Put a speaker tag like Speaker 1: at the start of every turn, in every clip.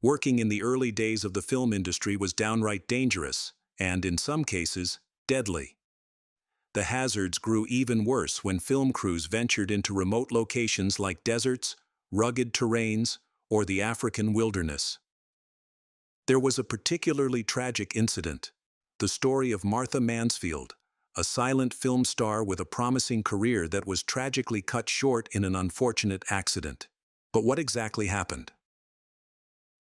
Speaker 1: Working in the early days of the film industry was downright dangerous, and, in some cases, deadly. The hazards grew even worse when film crews ventured into remote locations like deserts, rugged terrains, or the African wilderness. There was a particularly tragic incident, the story of Martha Mansfield, a silent film star with a promising career that was tragically cut short in an unfortunate accident. But what exactly happened?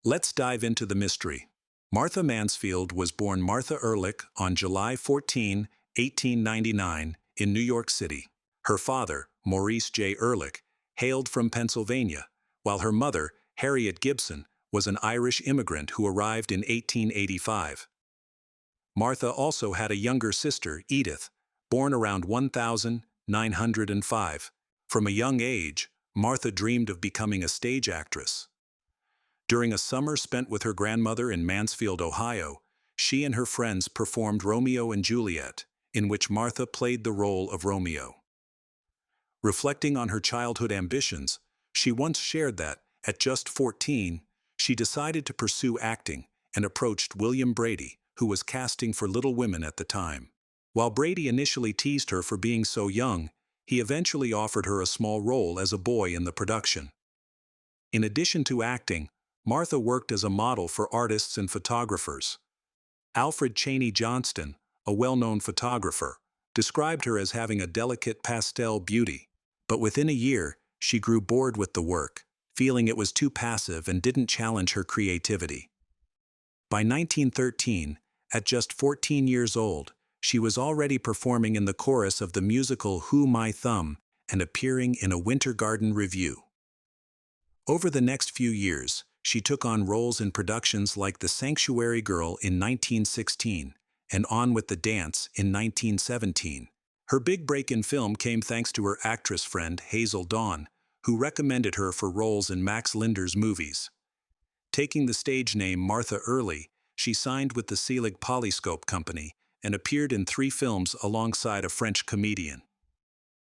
Speaker 1: Let's dive into the mystery. Martha Mansfield was born Martha Ehrlich on July 14, 1899, in New York City. Her father, Maurice J. Ehrlich, hailed from Pennsylvania, while her mother, Harriet Gibson, was an Irish immigrant who arrived in 1885. Martha also had a younger sister, Edith, born around 1905. From a young age, Martha dreamed of becoming a stage actress. During a summer spent with her grandmother in Mansfield, Ohio, she and her friends performed Romeo and Juliet, in which Martha played the role of Romeo. Reflecting on her childhood ambitions, she once shared that, at just 14, she decided to pursue acting and approached William Brady, who was casting for Little Women at the time. While Brady initially teased her for being so young, he eventually offered her a small role as a boy in the production. In addition to acting, Martha worked as a model for artists and photographers. Alfred Cheney Johnston, a well-known photographer, described her as having a delicate pastel beauty, but within a year, she grew bored with the work, feeling it was too passive and didn't challenge her creativity. By 1913, at just 14 years old, she was already performing in the chorus of the musical Who My Thumb and appearing in a Winter Garden Review. Over the next few years, she took on roles in productions like The Sanctuary Girl in 1916 and On with the Dance in 1917. Her big break in film came thanks to her actress friend Hazel Dawn, who recommended her for roles in Max Linder's movies. Taking the stage name Martha Early, she signed with the Selig Polyscope Company and appeared in 3 films alongside a French comedian.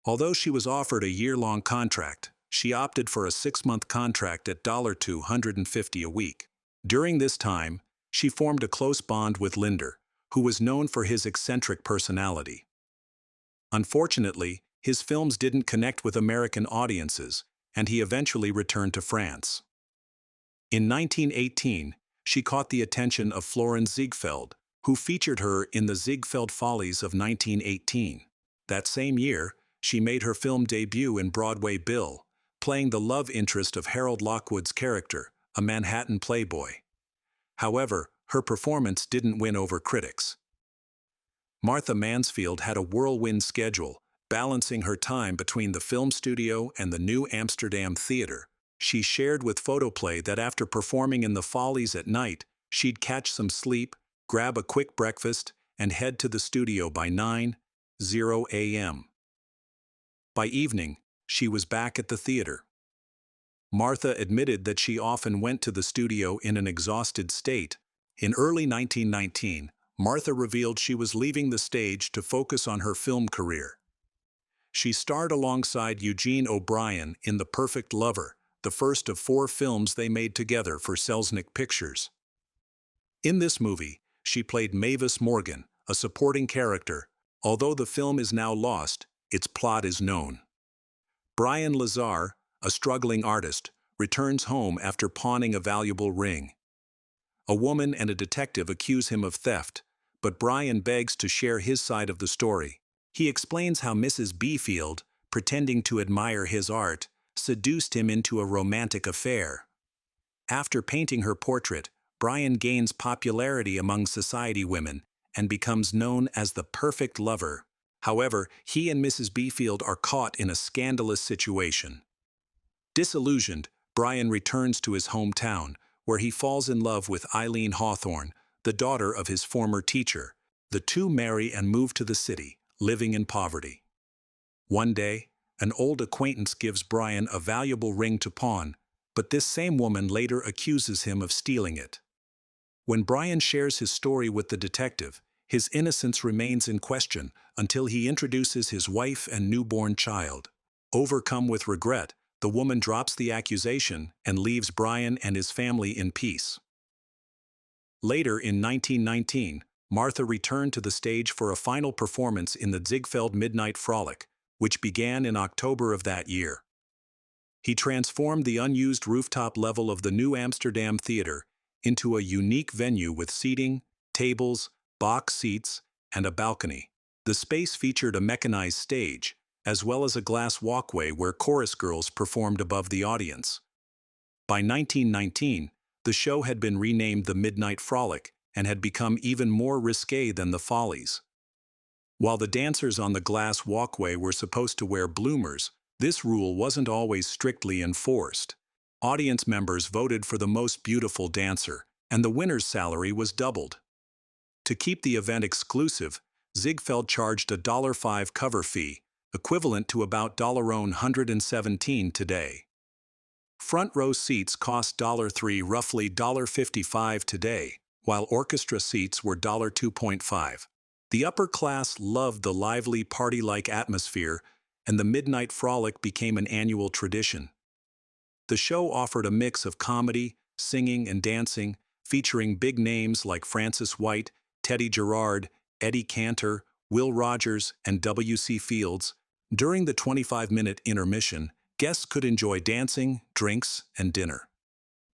Speaker 1: Although she was offered a year-long contract, she opted for a 6-month contract at $250 a week. During this time, she formed a close bond with Linder, who was known for his eccentric personality. Unfortunately, his films didn't connect with American audiences, and he eventually returned to France. In 1918, she caught the attention of Florence Ziegfeld, who featured her in The Ziegfeld Follies of 1918. That same year, she made her film debut in Broadway Bill, playing the love interest of Harold Lockwood's character, a Manhattan playboy. However, her performance didn't win over critics. Martha Mansfield had a whirlwind schedule, balancing her time between the film studio and the New Amsterdam Theater. She shared with Photoplay that after performing in the Follies at night, she'd catch some sleep, grab a quick breakfast, and head to the studio by 9:00 a.m. By evening, she was back at the theater. Martha admitted that she often went to the studio in an exhausted state. In early 1919, Martha revealed she was leaving the stage to focus on her film career. She starred alongside Eugene O'Brien in The Perfect Lover, the first of 4 films they made together for Selznick Pictures. In this movie, she played Mavis Morgan, a supporting character. Although the film is now lost, its plot is known. Brian Lazar, a struggling artist, returns home after pawning a valuable ring. A woman and a detective accuse him of theft, but Brian begs to share his side of the story. He explains how Mrs. Beefield, pretending to admire his art, seduced him into a romantic affair. After painting her portrait, Brian gains popularity among society women and becomes known as the perfect lover. However, he and Mrs. Beefield are caught in a scandalous situation. Disillusioned, Brian returns to his hometown, where he falls in love with Eileen Hawthorne, the daughter of his former teacher. The two marry and move to the city, living in poverty. One day, an old acquaintance gives Brian a valuable ring to pawn, but this same woman later accuses him of stealing it. When Brian shares his story with the detective, his innocence remains in question until he introduces his wife and newborn child. Overcome with regret, the woman drops the accusation and leaves Brian and his family in peace. Later in 1919, Martha returned to the stage for a final performance in the Ziegfeld Midnight Frolic, which began in October of that year. He transformed the unused rooftop level of the New Amsterdam Theater into a unique venue with seating, tables, box seats, and a balcony. The space featured a mechanized stage, as well as a glass walkway where chorus girls performed above the audience. By 1919, the show had been renamed the Midnight Frolic and had become even more risque than the Follies. While the dancers on the glass walkway were supposed to wear bloomers, this rule wasn't always strictly enforced. Audience members voted for the most beautiful dancer, and the winner's salary was doubled. To keep the event exclusive, Ziegfeld charged a $5 cover fee, equivalent to about $117 today. Front row seats cost $3, roughly $55 today, while orchestra seats were $2.5. The upper class loved the lively party-like atmosphere, and the Midnight Frolic became an annual tradition. The show offered a mix of comedy, singing, and dancing, featuring big names like Francis White, Teddy Gerard, Eddie Cantor, Will Rogers, and W.C. Fields. During the 25-minute intermission, guests could enjoy dancing, drinks, and dinner.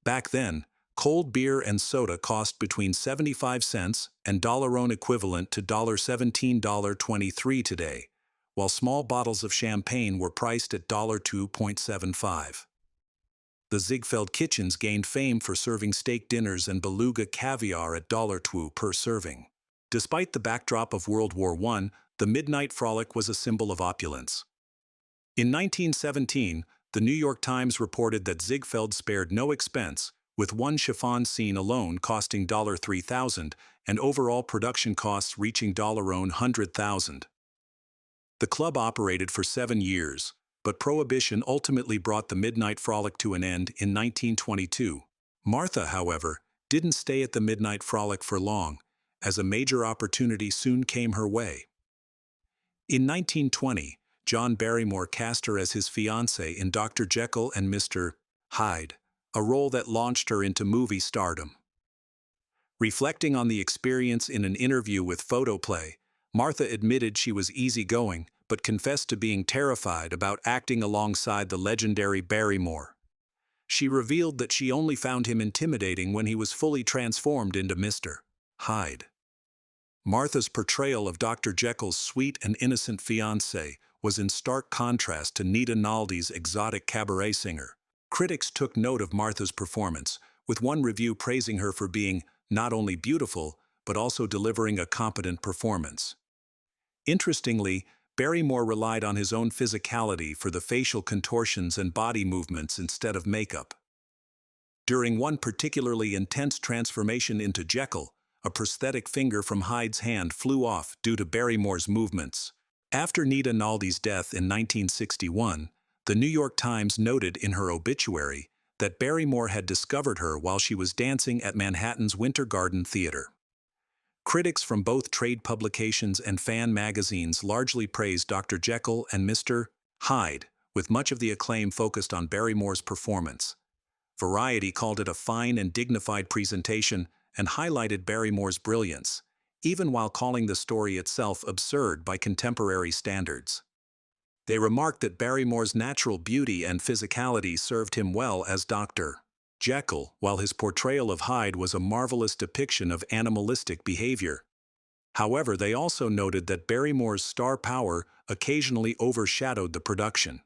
Speaker 1: Back then, cold beer and soda cost between 75 cents and $1 equivalent to $17.23 today, while small bottles of champagne were priced at $2.75. The Ziegfeld kitchens gained fame for serving steak dinners and beluga caviar at $2 per serving. Despite the backdrop of World War I, the Midnight Frolic was a symbol of opulence. In 1917, the New York Times reported that Ziegfeld spared no expense, with one chiffon scene alone costing $3,000 and overall production costs reaching $100,000. The club operated for 7 years, but Prohibition ultimately brought the Midnight Frolic to an end in 1922. Martha, however, didn't stay at the Midnight Frolic for long, as a major opportunity soon came her way. In 1920, John Barrymore cast her as his fiancée in Dr. Jekyll and Mr. Hyde, a role that launched her into movie stardom. Reflecting on the experience in an interview with Photoplay, Martha admitted she was easygoing, but confessed to being terrified about acting alongside the legendary Barrymore. She revealed that she only found him intimidating when he was fully transformed into Mr. Hyde. Martha's portrayal of Dr. Jekyll's sweet and innocent fiancé was in stark contrast to Nita Naldi's exotic cabaret singer. Critics took note of Martha's performance, with one review praising her for being not only beautiful, but also delivering a competent performance. Interestingly, Barrymore relied on his own physicality for the facial contortions and body movements instead of makeup. During one particularly intense transformation into Jekyll, a prosthetic finger from Hyde's hand flew off due to Barrymore's movements. After Nita Naldi's death in 1961, the New York Times noted in her obituary that Barrymore had discovered her while she was dancing at Manhattan's Winter Garden Theater. Critics from both trade publications and fan magazines largely praised Dr. Jekyll and Mr. Hyde, with much of the acclaim focused on Barrymore's performance. Variety called it a fine and dignified presentation and highlighted Barrymore's brilliance, even while calling the story itself absurd by contemporary standards. They remarked that Barrymore's natural beauty and physicality served him well as Dr. Jekyll, while his portrayal of Hyde was a marvelous depiction of animalistic behavior. However, they also noted that Barrymore's star power occasionally overshadowed the production.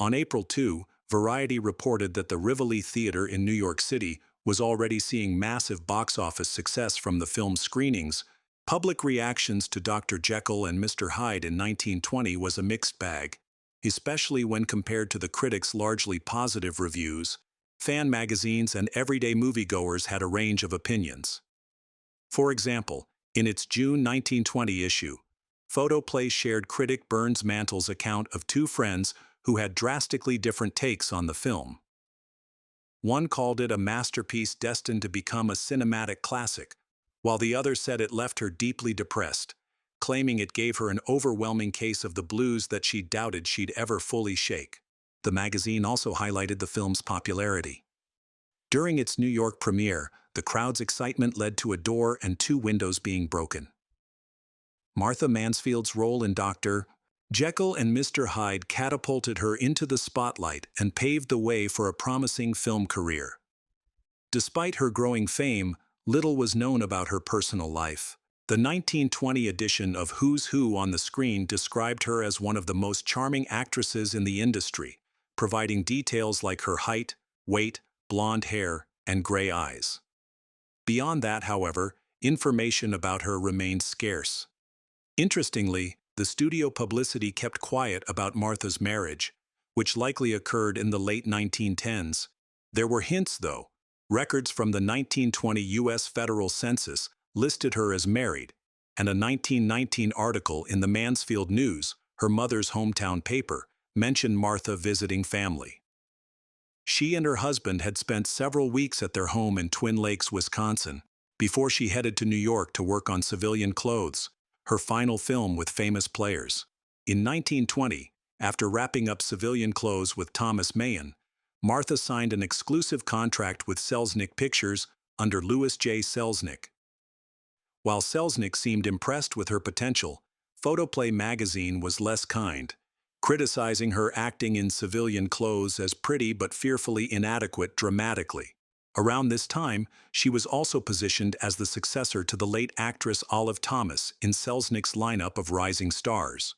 Speaker 1: On April 2, Variety reported that the Rivoli Theater in New York City was already seeing massive box office success from the film's screenings. Public reactions to Dr. Jekyll and Mr. Hyde in 1920 was a mixed bag, especially when compared to the critics' largely positive reviews. Fan magazines and everyday moviegoers had a range of opinions. For example, in its June 1920 issue, Photoplay shared critic Burns Mantle's account of two friends who had drastically different takes on the film. One called it a masterpiece destined to become a cinematic classic, while the other said it left her deeply depressed, claiming it gave her an overwhelming case of the blues that she doubted she'd ever fully shake. The magazine also highlighted the film's popularity. During its New York premiere, The crowd's excitement led to a door and two windows being broken. Martha Mansfield's role in Dr. Jekyll and Mr. Hyde catapulted her into the spotlight and paved the way for a promising film career. Despite her growing fame, little was known about her personal life. The 1920 edition of Who's Who on the screen described her as one of the most charming actresses in the industry, providing details like her height, weight, blonde hair, and gray eyes. Beyond that, however, information about her remained scarce. Interestingly, the studio publicity kept quiet about Martha's marriage, which likely occurred in the late 1910s. There were hints, though. Records from the 1920 U.S. federal census listed her as married, and a 1919 article in the Mansfield News, her mother's hometown paper, mentioned Martha visiting family. She and her husband had spent several weeks at their home in Twin Lakes, Wisconsin, before she headed to New York to work on Civilian Clothes, her final film with famous players. In 1920, after wrapping up Civilian Clothes with Thomas Mahan, Martha signed an exclusive contract with Selznick Pictures under Louis J. Selznick. While Selznick seemed impressed with her potential, Photoplay magazine was less kind, criticizing her acting in Civilian Clothes as pretty but fearfully inadequate dramatically. Around this time, she was also positioned as the successor to the late actress Olive Thomas in Selznick's lineup of rising stars.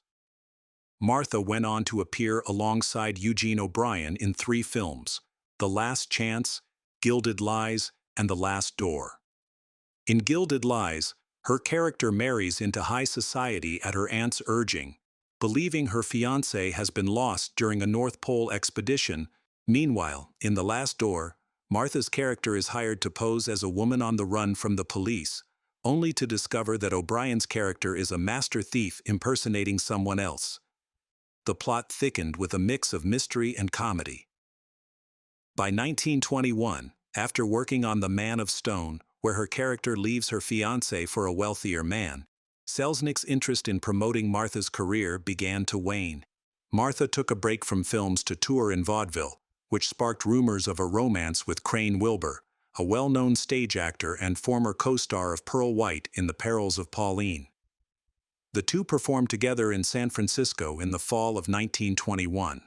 Speaker 1: Martha went on to appear alongside Eugene O'Brien in 3 films: The Last Chance, Gilded Lies, and The Last Door. In Gilded Lies, her character marries into high society at her aunt's urging, believing her fiancé has been lost during a North Pole expedition. Meanwhile, in The Last Door, Martha's character is hired to pose as a woman on the run from the police, only to discover that O'Brien's character is a master thief impersonating someone else. The plot thickened with a mix of mystery and comedy. By 1921, after working on The Man of Stone, where her character leaves her fiancé for a wealthier man, Selznick's interest in promoting Martha's career began to wane. Martha took a break from films to tour in vaudeville, which sparked rumors of a romance with Crane Wilbur, a well-known stage actor and former co-star of Pearl White in The Perils of Pauline. The two performed together in San Francisco in the fall of 1921.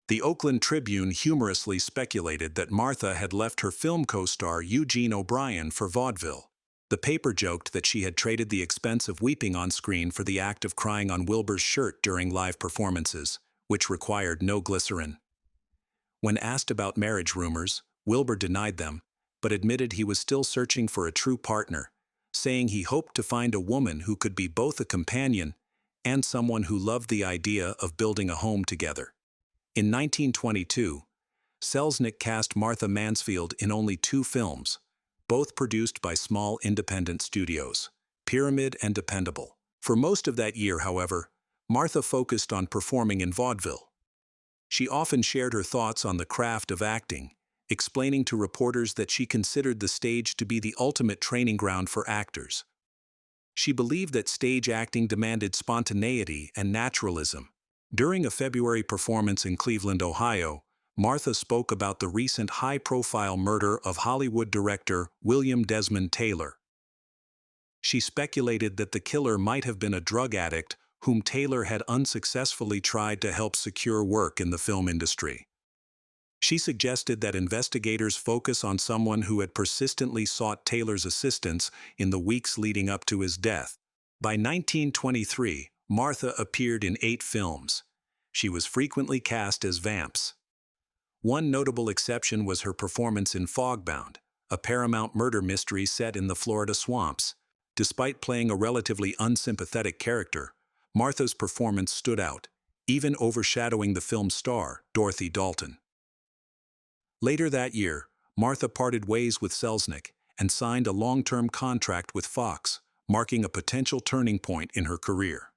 Speaker 1: The Oakland Tribune humorously speculated that Martha had left her film co-star Eugene O'Brien for vaudeville. The paper joked that she had traded the expense of weeping on screen for the act of crying on Wilbur's shirt during live performances, which required no glycerin. When asked about marriage rumors, Wilbur denied them, but admitted he was still searching for a true partner, saying he hoped to find a woman who could be both a companion and someone who loved the idea of building a home together. In 1922, Selznick cast Martha Mansfield in only 2 films, both produced by small independent studios, Pyramid and Dependable. For most of that year, however, Martha focused on performing in vaudeville. She often shared her thoughts on the craft of acting, explaining to reporters that she considered the stage to be the ultimate training ground for actors. She believed that stage acting demanded spontaneity and naturalism. During a February performance in Cleveland, Ohio, Martha spoke about the recent high-profile murder of Hollywood director William Desmond Taylor. She speculated that the killer might have been a drug addict whom Taylor had unsuccessfully tried to help secure work in the film industry. She suggested that investigators focus on someone who had persistently sought Taylor's assistance in the weeks leading up to his death. By 1923, Martha appeared in 8 films. She was frequently cast as vamps. One notable exception was her performance in Fogbound, a Paramount murder mystery set in the Florida swamps. Despite playing a relatively unsympathetic character, Martha's performance stood out, even overshadowing the film's star, Dorothy Dalton. Later that year, Martha parted ways with Selznick and signed a long-term contract with Fox, marking a potential turning point in her career.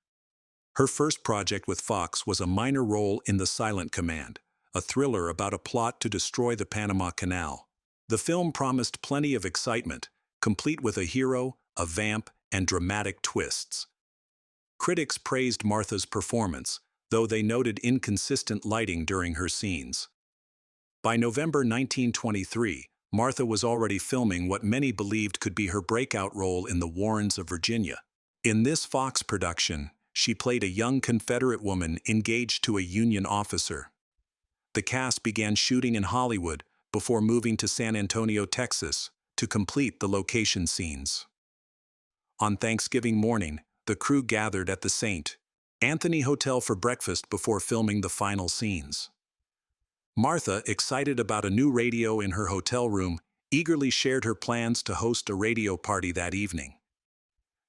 Speaker 1: Her first project with Fox was a minor role in The Silent Command, a thriller about a plot to destroy the Panama Canal. The film promised plenty of excitement, complete with a hero, a vamp, and dramatic twists. Critics praised Martha's performance, though they noted inconsistent lighting during her scenes. By November 1923, Martha was already filming what many believed could be her breakout role in The Warrens of Virginia. In this Fox production, she played a young Confederate woman engaged to a Union officer. The cast began shooting in Hollywood before moving to San Antonio, Texas, to complete the location scenes. On Thanksgiving morning, the crew gathered at the St. Anthony Hotel for breakfast before filming the final scenes. Martha, excited about a new radio in her hotel room, eagerly shared her plans to host a radio party that evening.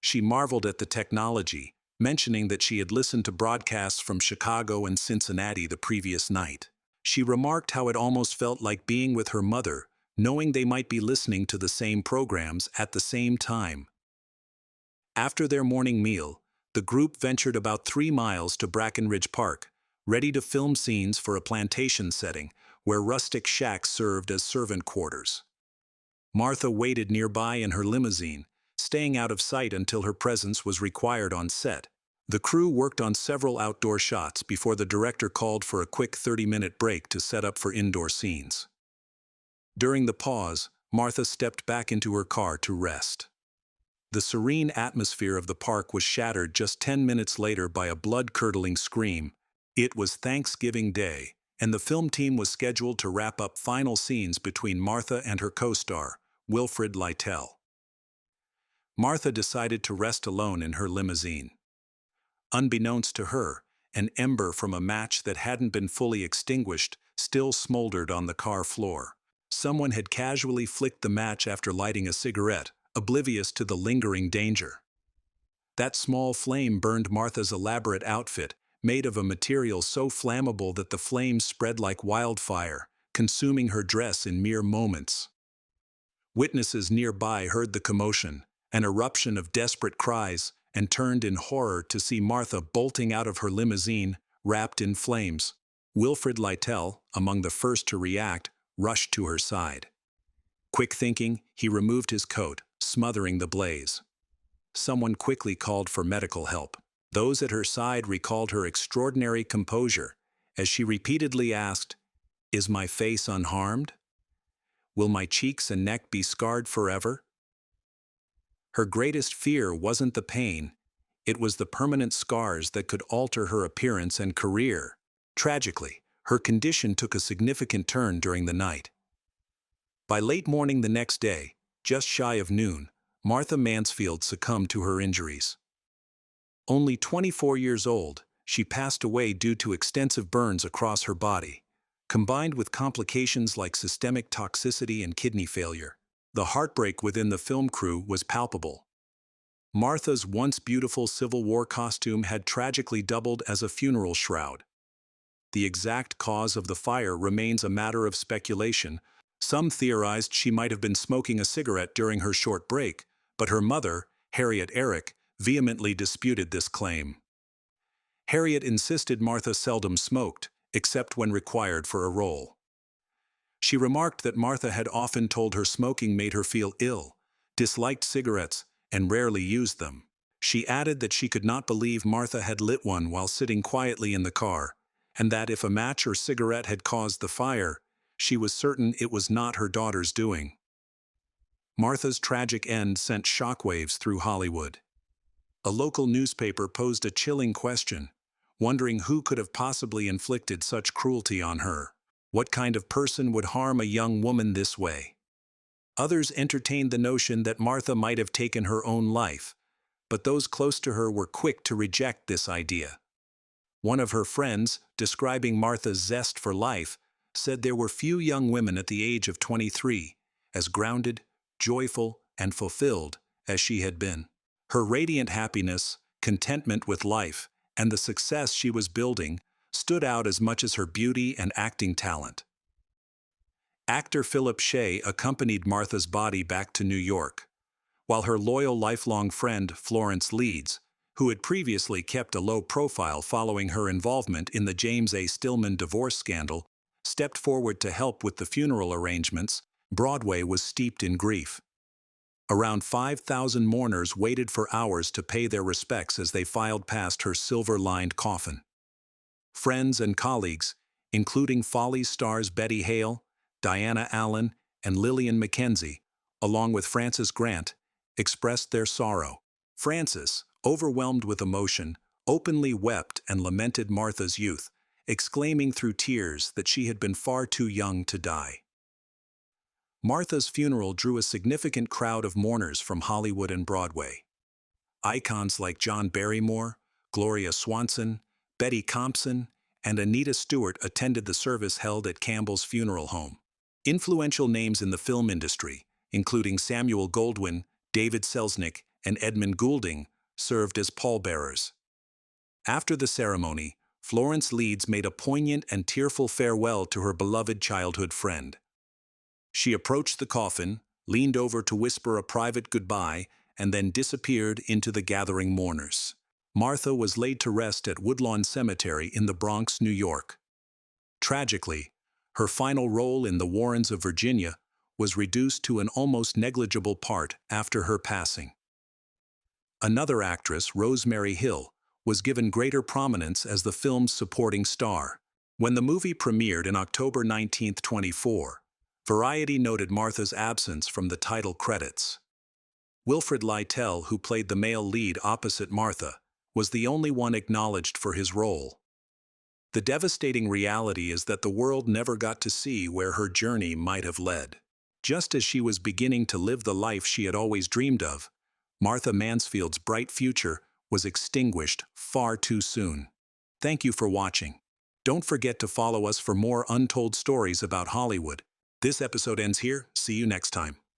Speaker 1: She marveled at the technology, mentioning that she had listened to broadcasts from Chicago and Cincinnati the previous night. She remarked how it almost felt like being with her mother, knowing they might be listening to the same programs at the same time. After their morning meal, the group ventured about 3 miles to Brackenridge Park, ready to film scenes for a plantation setting where rustic shacks served as servant quarters. Martha waited nearby in her limousine, staying out of sight until her presence was required on set. The crew worked on several outdoor shots before the director called for a quick 30-minute break to set up for indoor scenes. During the pause, Martha stepped back into her car to rest. The serene atmosphere of the park was shattered just 10 minutes later by a blood-curdling scream. It was Thanksgiving Day, and the film team was scheduled to wrap up final scenes between Martha and her co-star, Wilfrid Lytell. Martha decided to rest alone in her limousine. Unbeknownst to her, an ember from a match that hadn't been fully extinguished still smoldered on the car floor. Someone had casually flicked the match after lighting a cigarette, oblivious to the lingering danger. That small flame burned Martha's elaborate outfit, made of a material so flammable that the flames spread like wildfire, consuming her dress in mere moments. Witnesses nearby heard the commotion, an eruption of desperate cries, and turned in horror to see Martha bolting out of her limousine, wrapped in flames. Wilfrid Lytell, among the first to react, rushed to her side. Quick thinking, he removed his coat, smothering the blaze. Someone quickly called for medical help. Those at her side recalled her extraordinary composure, as she repeatedly asked, "Is my face unharmed? Will my cheeks and neck be scarred forever?" Her greatest fear wasn't the pain, it was the permanent scars that could alter her appearance and career. Tragically, her condition took a significant turn during the night. By late morning the next day, just shy of noon, Martha Mansfield succumbed to her injuries. Only 24 years old, she passed away due to extensive burns across her body, combined with complications like systemic toxicity and kidney failure. The heartbreak within the film crew was palpable. Martha's once beautiful Civil War costume had tragically doubled as a funeral shroud. The exact cause of the fire remains a matter of speculation. Some theorized she might have been smoking a cigarette during her short break, but her mother, Harriet Eric, vehemently disputed this claim. Harriet insisted Martha seldom smoked, except when required for a role. She remarked that Martha had often told her smoking made her feel ill, disliked cigarettes, and rarely used them. She added that she could not believe Martha had lit one while sitting quietly in the car, and that if a match or cigarette had caused the fire, she was certain it was not her daughter's doing. Martha's tragic end sent shockwaves through Hollywood. A local newspaper posed a chilling question, wondering who could have possibly inflicted such cruelty on her. What kind of person would harm a young woman this way? Others entertained the notion that Martha might have taken her own life, but those close to her were quick to reject this idea. One of her friends, describing Martha's zest for life, said there were few young women at the age of 23, as grounded, joyful, and fulfilled as she had been. Her radiant happiness, contentment with life, and the success she was building stood out as much as her beauty and acting talent. Actor Philip Shea accompanied Martha's body back to New York, while her loyal lifelong friend Florence Leeds, who had previously kept a low profile following her involvement in the James A. Stillman divorce scandal, stepped forward to help with the funeral arrangements. Broadway was steeped in grief. Around 5,000 mourners waited for hours to pay their respects as they filed past her silver-lined coffin. Friends and colleagues, including Follies stars Betty Hale, Diana Allen, and Lillian Mackenzie, along with Frances Grant, expressed their sorrow. Frances, overwhelmed with emotion, openly wept and lamented Martha's youth, exclaiming through tears that she had been far too young to die. Martha's funeral drew a significant crowd of mourners from Hollywood and Broadway. Icons like John Barrymore, Gloria Swanson, Betty Compson, and Anita Stewart attended the service held at Campbell's funeral home. Influential names in the film industry, including Samuel Goldwyn, David Selznick, and Edmund Goulding, served as pallbearers. After the ceremony, Florence Leeds made a poignant and tearful farewell to her beloved childhood friend. She approached the coffin, leaned over to whisper a private goodbye, and then disappeared into the gathering mourners. Martha was laid to rest at Woodlawn Cemetery in the Bronx, New York. Tragically, her final role in The Warrens of Virginia was reduced to an almost negligible part after her passing. Another actress, Rosemary Hill, was given greater prominence as the film's supporting star. When the movie premiered in October 19, 2024, Variety noted Martha's absence from the title credits. Wilfrid Lytell, who played the male lead opposite Martha, was the only one acknowledged for his role. The devastating reality is that the world never got to see where her journey might have led. Just as she was beginning to live the life she had always dreamed of, Martha Mansfield's bright future was extinguished far too soon. Thank you for watching. Don't forget to follow us for more untold stories about Hollywood. This episode ends here. See you next time.